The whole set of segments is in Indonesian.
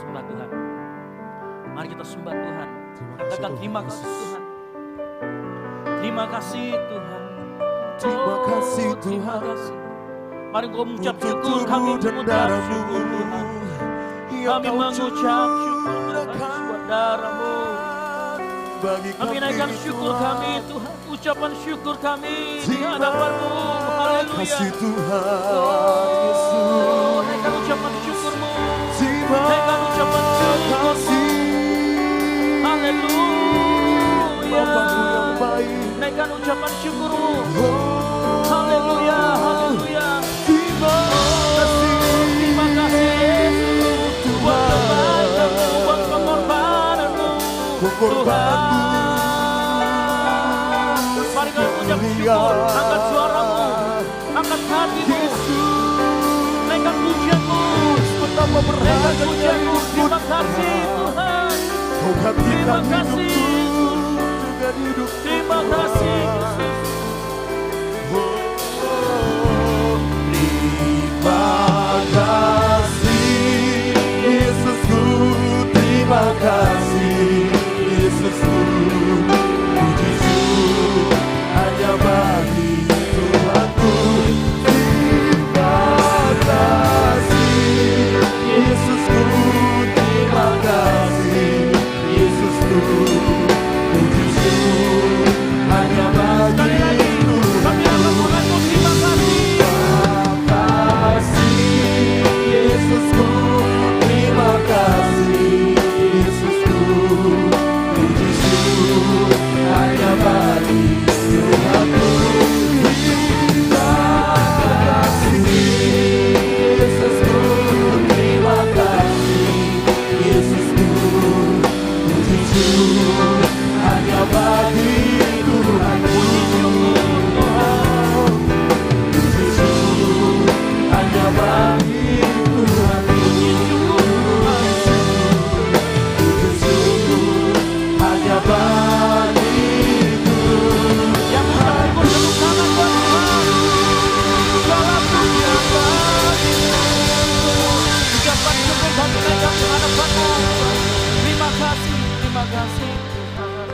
sembah Tuhan. Mari kita sembah Tuhan. Katakan terima kasih Tuhan. Terima kasih Tuhan. Terima kasih Tuhan. Mari kau mengucap syukur, kami mengucap syukur Tuhan. Kami mengucap syukur Tuhan buat darah-Mu. Kami naikkan syukur kami Tuhan, ucapan syukur kami di hadapan-Mu. Haleluya. Kasih Tuhan Oh, naikkan ucapan syukur-Mu. Naikkan ucapan syukur-Mu. Haleluya. Naikkan ucapan syukur-Mu. Haleluya, haleluya. Terima kasih Yesus buat kebaikan-Mu, buat pengorbanan-Mu. Tuhan, mari kami ucap syukur, angkat suara-Mu, angkat hati-Mu, naikkan pujian-Mu, naikkan pujian-Mu. Terima kasih Tuhan, terima kasih, terima kasih Yesus. Terima kasih Yesusku, terima kasih Yesusku, pujiku hanya bagi Tuhanku. Terima kasih Yesusku, terima kasih Yesusku, pujiku hanya bagi Kami akan mengaku terima kasih. Yesusku, terima kasih Yesusku, pujiku hanya bagi Tuhanku. Terima kasih Yesusku, terima kasih Yesusku, pujiku hanya bagi Tuhanku. Pujiku hanya bagi Terima kasih Tuhan.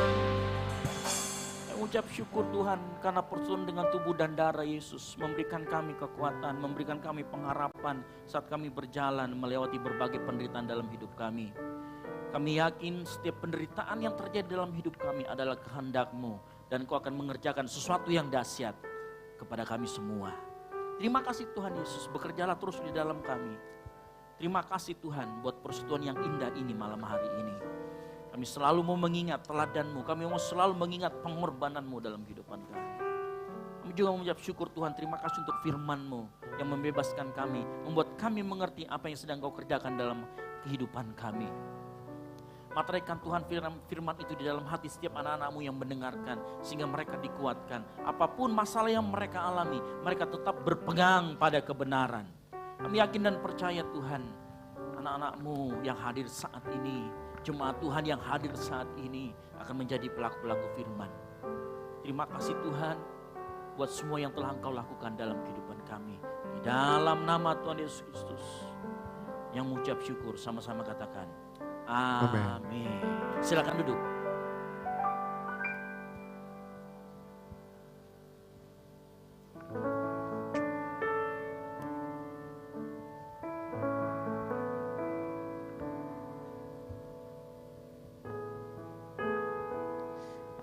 Ucap syukur Tuhan karena persekutuan dengan tubuh dan darah Yesus memberikan kami kekuatan, memberikan kami pengharapan saat kami berjalan melewati berbagai penderitaan dalam hidup kami. Kami yakin setiap penderitaan yang terjadi dalam hidup kami adalah kehendak-Mu dan Kau akan mengerjakan sesuatu yang dahsyat kepada kami semua. Terima kasih Tuhan Yesus, bekerjalah terus di dalam kami. Terima kasih Tuhan buat persekutuan yang indah ini malam hari ini. Kami selalu mau mengingat teladan-Mu, kami mau selalu mengingat pengorbanan-Mu dalam kehidupan kami. Kami juga mengucap syukur Tuhan, terima kasih untuk firman-Mu yang membebaskan kami, membuat kami mengerti apa yang sedang Kau kerjakan dalam kehidupan kami. Materaikan Tuhan firman itu di dalam hati setiap anak-anak-Mu yang mendengarkan, sehingga mereka dikuatkan. Apapun masalah yang mereka alami, mereka tetap berpegang pada kebenaran. Kami yakin dan percaya Tuhan, anak-anak-Mu yang hadir saat ini, jemaat Tuhan yang hadir saat ini akan menjadi pelaku-pelaku firman. Terima kasih Tuhan buat semua yang telah Engkau lakukan dalam kehidupan kami. Di dalam nama Tuhan Yesus Kristus yang mengucap syukur, sama-sama katakan amin. Silakan duduk.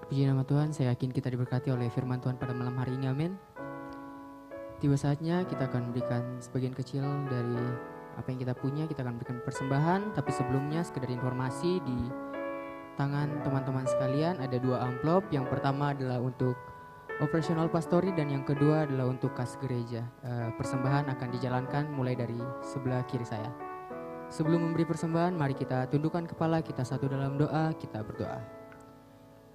Puji nama Tuhan, saya yakin kita diberkati oleh firman Tuhan pada malam hari ini, amin. Tiba saatnya kita akan memberikan sebagian kecil dari apa yang kita punya, kita akan berikan persembahan. Tapi sebelumnya sekedar informasi, di tangan teman-teman sekalian ada 2 amplop. Yang pertama adalah untuk operasional pastori dan yang kedua adalah untuk kas gereja. Persembahan akan dijalankan mulai dari sebelah kiri saya. Sebelum memberi persembahan, mari kita tundukkan kepala, kita satu dalam doa, kita berdoa.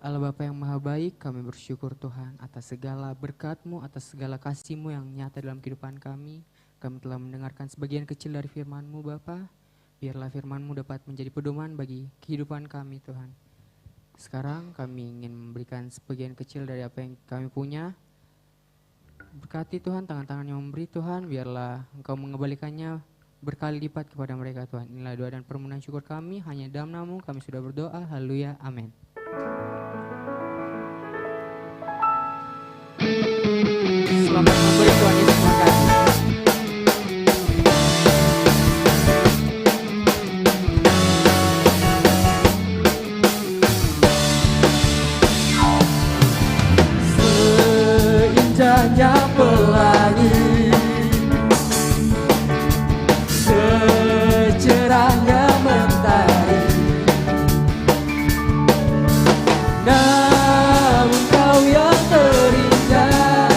Allah Bapa yang Maha Baik, kami bersyukur Tuhan atas segala berkat-Mu, atas segala kasih-Mu yang nyata dalam kehidupan kami. Kami telah mendengarkan sebagian kecil dari firman-Mu Bapa. Biarlah firman-Mu dapat menjadi pedoman bagi kehidupan kami Tuhan. Sekarang kami ingin memberikan sebagian kecil dari apa yang kami punya. Berkati Tuhan tangan-tangan yang memberi Tuhan, biarlah Engkau mengembalikannya berkali lipat kepada mereka Tuhan. Inilah doa dan permohonan syukur kami, hanya dalam nama-Mu kami sudah berdoa. Haleluya, amin. Selamat memberi Tuhan Yesus memberkati. Seindahnya pelangi, secerahnya mentari, namun Kau yang terindah,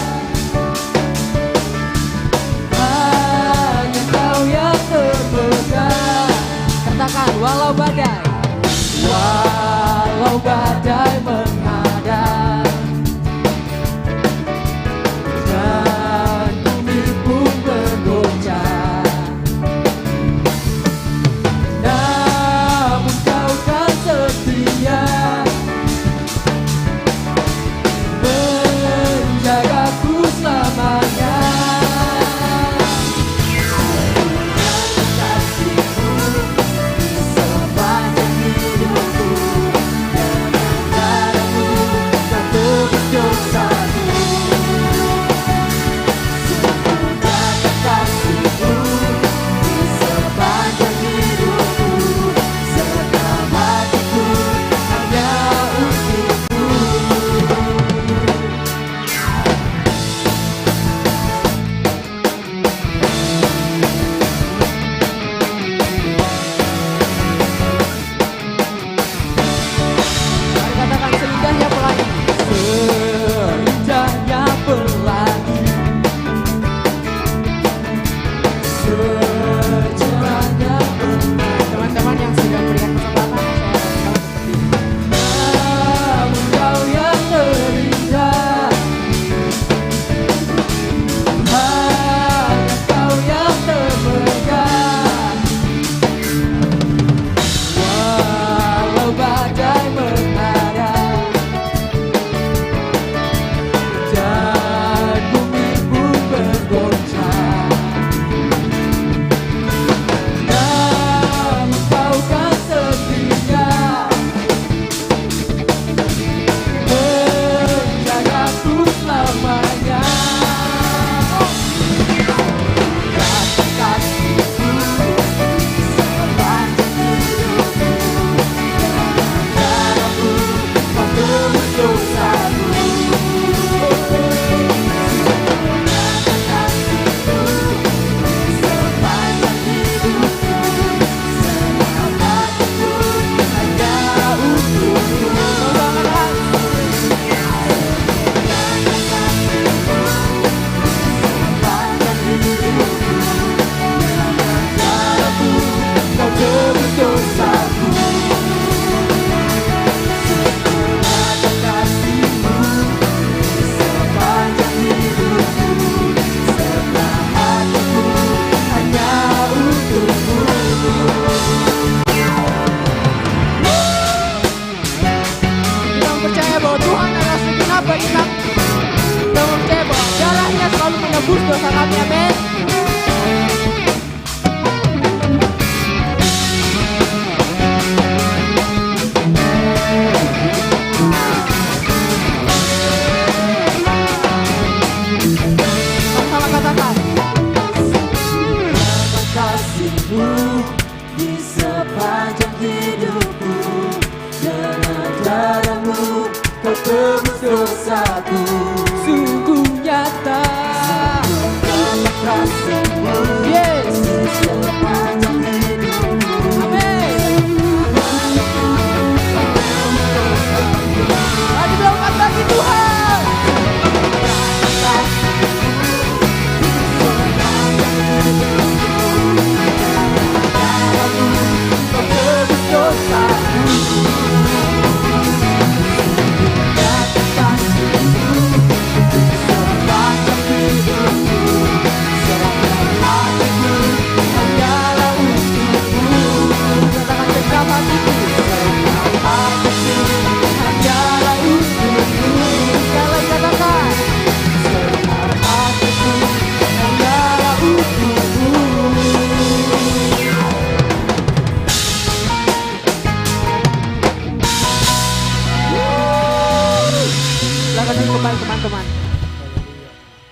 teman-teman.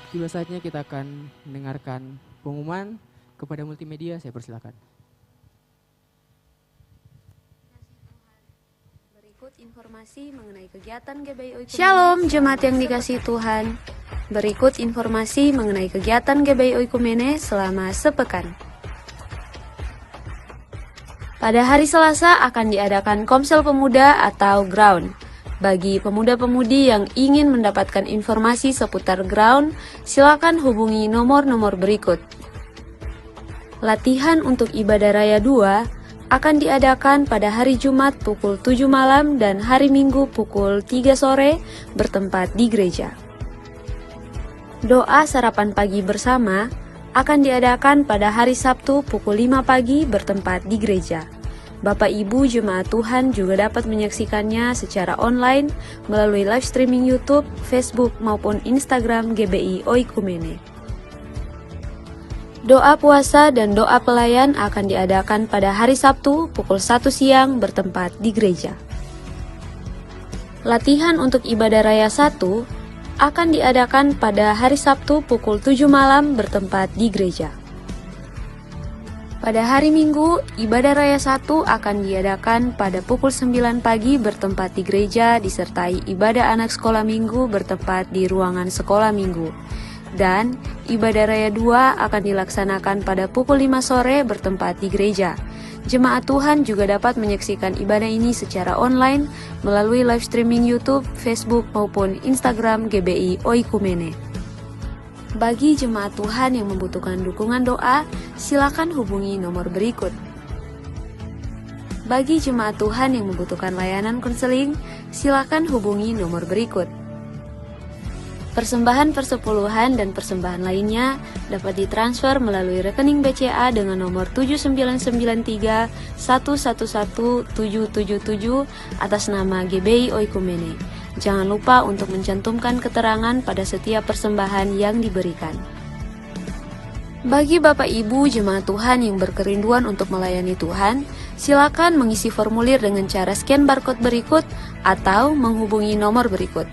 Tiba saatnya kita akan mendengarkan pengumuman kepada multimedia. Saya persilakan. Berikut informasi mengenai kegiatan GBI Oikumene. Shalom jemaat yang dikasihi Tuhan. Berikut informasi mengenai kegiatan GBI Oikumene selama sepekan. Pada hari Selasa akan diadakan Komsel Pemuda atau Ground. Bagi pemuda-pemudi yang ingin mendapatkan informasi seputar Ground, silakan hubungi nomor-nomor berikut. Latihan untuk ibadah raya 2 akan diadakan pada hari Jumat pukul 7 malam dan hari Minggu pukul 3 sore bertempat di gereja. Doa sarapan pagi bersama akan diadakan pada hari Sabtu pukul 5 pagi bertempat di gereja. Bapak Ibu Jemaat Tuhan juga dapat menyaksikannya secara online melalui live streaming YouTube, Facebook maupun Instagram GBI Oikumene. Doa puasa dan doa pelayan akan diadakan pada hari Sabtu pukul 1 siang bertempat di gereja. Latihan untuk ibadah raya 1 akan diadakan pada hari Sabtu pukul 7 malam bertempat di gereja. Pada hari Minggu, ibadah raya 1 akan diadakan pada pukul 9 pagi bertempat di gereja disertai ibadah anak sekolah minggu bertempat di ruangan sekolah minggu. Dan ibadah raya 2 akan dilaksanakan pada pukul 5 sore bertempat di gereja. Jemaat Tuhan juga dapat menyaksikan ibadah ini secara online melalui live streaming YouTube, Facebook maupun Instagram GBI Oikumene. Bagi jemaat Tuhan yang membutuhkan dukungan doa, silakan hubungi nomor berikut. Bagi jemaat Tuhan yang membutuhkan layanan konseling, silakan hubungi nomor berikut. Persembahan persepuluhan dan persembahan lainnya dapat ditransfer melalui rekening BCA dengan nomor 7993 111 777 atas nama GBI Oikumene. Jangan lupa untuk mencantumkan keterangan pada setiap persembahan yang diberikan. Bagi Bapak Ibu jemaat Tuhan yang berkerinduan untuk melayani Tuhan, silakan mengisi formulir dengan cara scan barcode berikut atau menghubungi nomor berikut.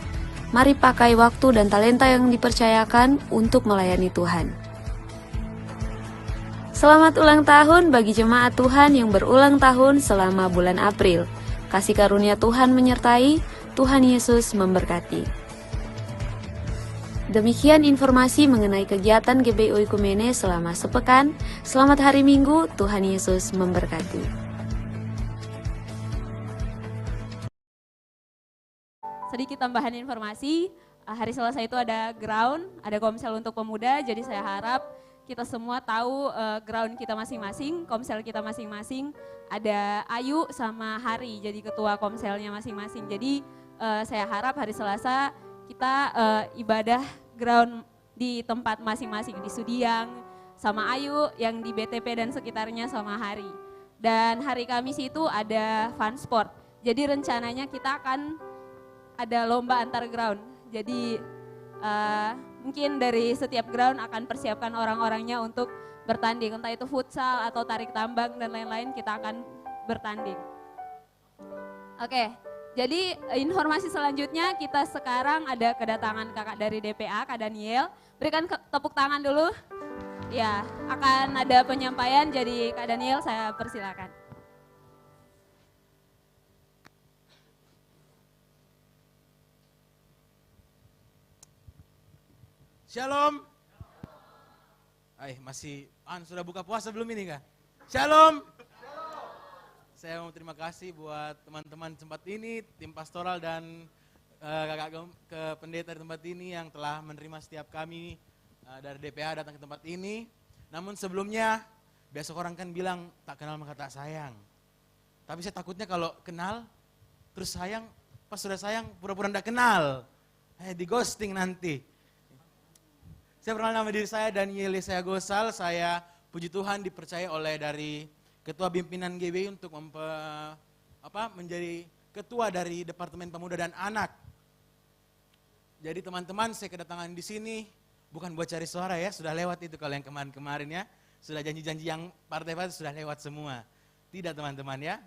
Mari pakai waktu dan talenta yang dipercayakan untuk melayani Tuhan. Selamat ulang tahun bagi jemaat Tuhan yang berulang tahun selama bulan April. Kasih karunia Tuhan menyertai. Tuhan Yesus memberkati. Demikian informasi mengenai kegiatan GBI Oikumene selama sepekan. Selamat hari Minggu, Tuhan Yesus memberkati. Sedikit tambahan informasi, hari Selasa itu ada ground, ada komsel untuk pemuda, jadi saya harap kita semua tahu ground kita masing-masing, komsel kita masing-masing. Ada Ayu sama Hari jadi ketua komselnya masing-masing. Jadi saya harap hari Selasa kita ibadah ground di tempat masing-masing, di Sudiang sama Ayu, yang di BTP dan sekitarnya sama Hari. Dan hari Kamis itu ada fun sport, jadi rencananya kita akan ada lomba antar ground. Jadi mungkin dari setiap ground akan persiapkan orang-orangnya untuk bertanding, entah itu futsal atau tarik tambang dan lain-lain, kita akan bertanding. Oke. Jadi informasi selanjutnya kita sekarang ada kedatangan kakak dari DPA, Kak Daniel. Berikan tepuk tangan dulu. Ya, akan ada penyampaian, jadi Kak Daniel saya persilakan. Shalom. Masih sudah buka puasa belum ini Kak? Shalom. Saya mau terima kasih buat teman-teman tempat ini, tim pastoral dan kakak ke pendeta di tempat ini yang telah menerima setiap kami dari DPA datang ke tempat ini. Namun sebelumnya, besok orang kan bilang tak kenal maka tak sayang. Tapi saya takutnya kalau kenal, terus sayang, pas sudah sayang pura-pura tidak kenal. Di ghosting nanti. Saya perkenalkan nama diri saya Daniel Yesaya Gosal, saya puji Tuhan dipercaya oleh dari Ketua Pimpinan GBI untuk menjadi ketua dari Departemen Pemuda dan Anak. Jadi teman-teman, saya kedatangan di sini bukan buat cari suara ya, sudah lewat itu kalau yang kemarin-kemarin ya. Sudah janji-janji yang partai-partai sudah lewat semua. Tidak teman-teman ya.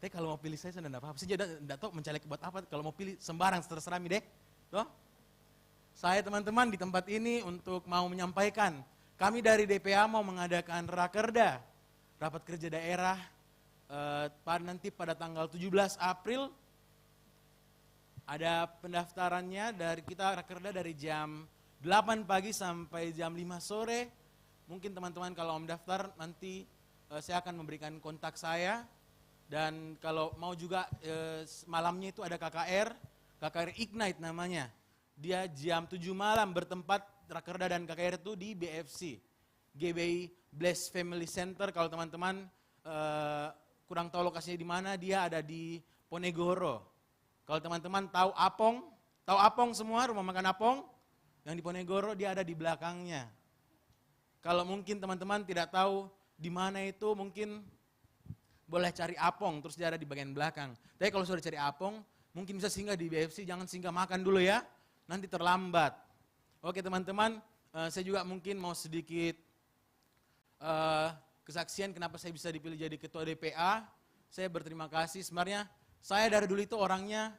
Tapi kalau mau pilih saya sudah tidak apa-apa. Saya tidak tahu mencaleg buat apa, kalau mau pilih sembarang terserah mi deh. Toh? Saya teman-teman di tempat ini untuk mau menyampaikan, kami dari DPA mau mengadakan rakerda, rapat kerja daerah, nanti pada tanggal 17 April, ada pendaftarannya dari kita rakerda dari jam 8 pagi sampai jam 5 sore. Mungkin teman-teman kalau mau mendaftar nanti saya akan memberikan kontak saya. Dan kalau mau juga malamnya itu ada KKR Ignite namanya. Dia jam 7 malam bertempat rakerda dan KKR itu di BFC, GBI Bless Family Center. Kalau teman-teman kurang tahu lokasinya di mana, dia ada di Ponegoro. Kalau teman-teman tahu Apong semua, rumah makan Apong, yang di Ponegoro dia ada di belakangnya. Kalau mungkin teman-teman tidak tahu di mana itu, mungkin boleh cari Apong, terus dia ada di bagian belakang. Tapi kalau sudah cari Apong, mungkin bisa singgah di BFC, jangan singgah makan dulu ya, nanti terlambat. Oke teman-teman, saya juga mungkin mau sedikit kesaksian kenapa saya bisa dipilih jadi ketua DPA. Saya berterima kasih, sebenarnya saya dari dulu itu orangnya